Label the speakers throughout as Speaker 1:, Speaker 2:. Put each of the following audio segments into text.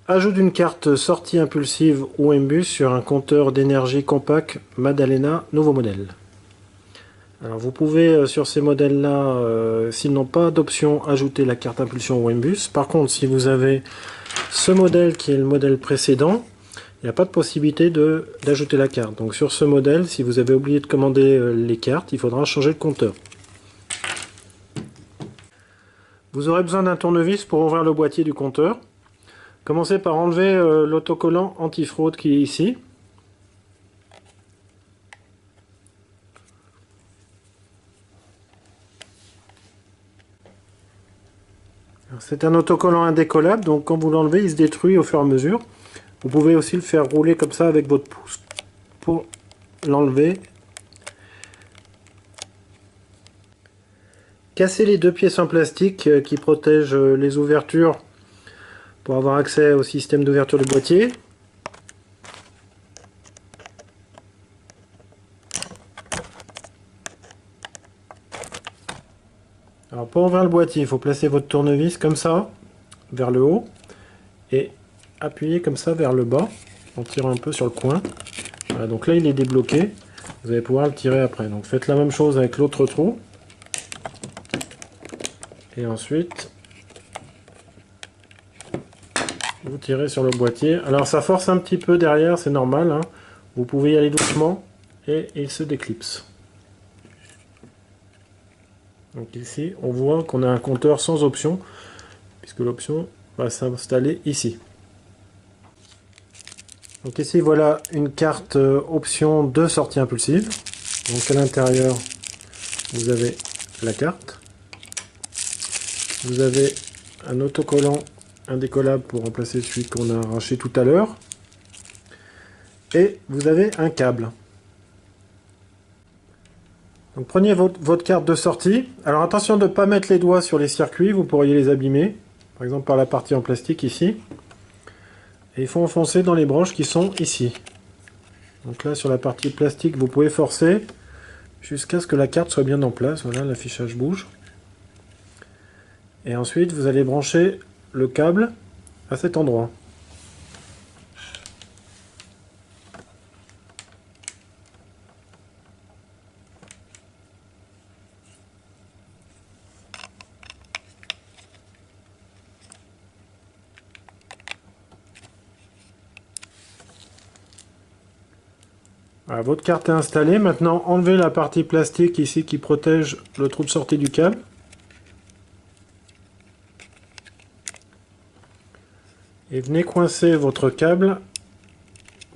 Speaker 1: Ajout d'une carte sortie impulsive ou MBus sur un compteur d'énergie compact Madalena nouveau modèle. Alors vous pouvez sur ces modèles là, s'ils n'ont pas d'option, ajouter la carte impulsion ou MBus. Par contre, si vous avez ce modèle qui est le modèle précédent, il n'y a pas de possibilité d'ajouter la carte. Donc sur ce modèle, si vous avez oublié de commander les cartes, il faudra changer le compteur. Vous aurez besoin d'un tournevis pour ouvrir le boîtier du compteur. Commencez par enlever l'autocollant anti-fraude qui est ici. C'est un autocollant indécollable, donc quand vous l'enlevez, il se détruit au fur et à mesure. Vous pouvez aussi le faire rouler comme ça avec votre pouce pour l'enlever. Cassez les deux pièces en plastique qui protègent les ouvertures pour avoir accès au système d'ouverture du boîtier. Alors pour ouvrir le boîtier, il faut placer votre tournevis comme ça, vers le haut, et appuyer comme ça vers le bas, en tirant un peu sur le coin. Voilà, donc là il est débloqué, vous allez pouvoir le tirer après. Donc faites la même chose avec l'autre trou. Et ensuite, vous tirez sur le boîtier. Alors ça force un petit peu derrière, c'est normal, hein. Vous pouvez y aller doucement et il se déclipse. Donc ici, on voit qu'on a un compteur sans option, puisque l'option va s'installer ici. Donc ici, voilà une carte option de sortie impulsive. Donc à l'intérieur, vous avez la carte. Vous avez un autocollant indécollable pour remplacer celui qu'on a arraché tout à l'heure. Et vous avez un câble. Donc prenez votre carte de sortie. Alors attention de ne pas mettre les doigts sur les circuits, vous pourriez les abîmer. Par exemple par la partie en plastique ici. Et il faut enfoncer dans les branches qui sont ici. Donc là sur la partie plastique, vous pouvez forcer jusqu'à ce que la carte soit bien en place. Voilà, l'affichage bouge. Et ensuite vous allez brancher le câble à cet endroit. Voilà, votre carte est installée. Maintenant, enlevez la partie plastique ici qui protège le trou de sortie du câble. Et venez coincer votre câble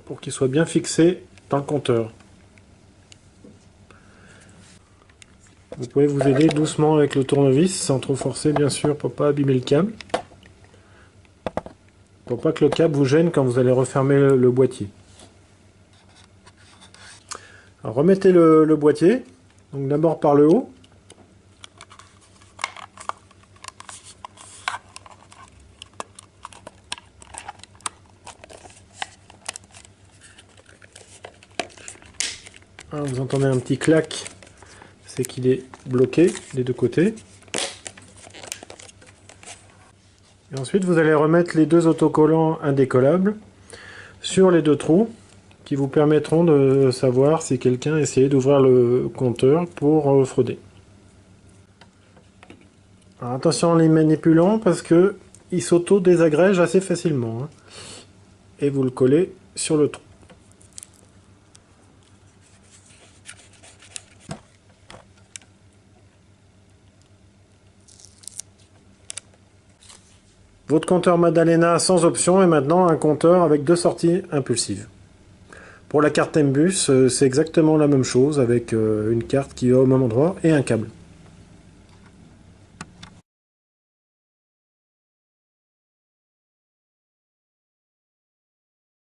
Speaker 1: pour qu'il soit bien fixé dans le compteur. Vous pouvez vous aider doucement avec le tournevis, sans trop forcer bien sûr, pour ne pas abîmer le câble. Pour pas que le câble vous gêne quand vous allez refermer le boîtier. Alors, remettez le boîtier, donc d'abord par le haut. Ah, vous entendez un petit clac, c'est qu'il est bloqué des deux côtés. Et ensuite vous allez remettre les deux autocollants indécollables sur les deux trous qui vous permettront de savoir si quelqu'un essayait d'ouvrir le compteur pour frauder. Alors, attention en les manipulant parce que il s'auto-désagrège assez facilement, hein. Et vous le collez sur le trou. Votre compteur Madalena sans option est maintenant un compteur avec deux sorties impulsives. Pour la carte MBus, c'est exactement la même chose avec une carte qui va au même endroit et un câble.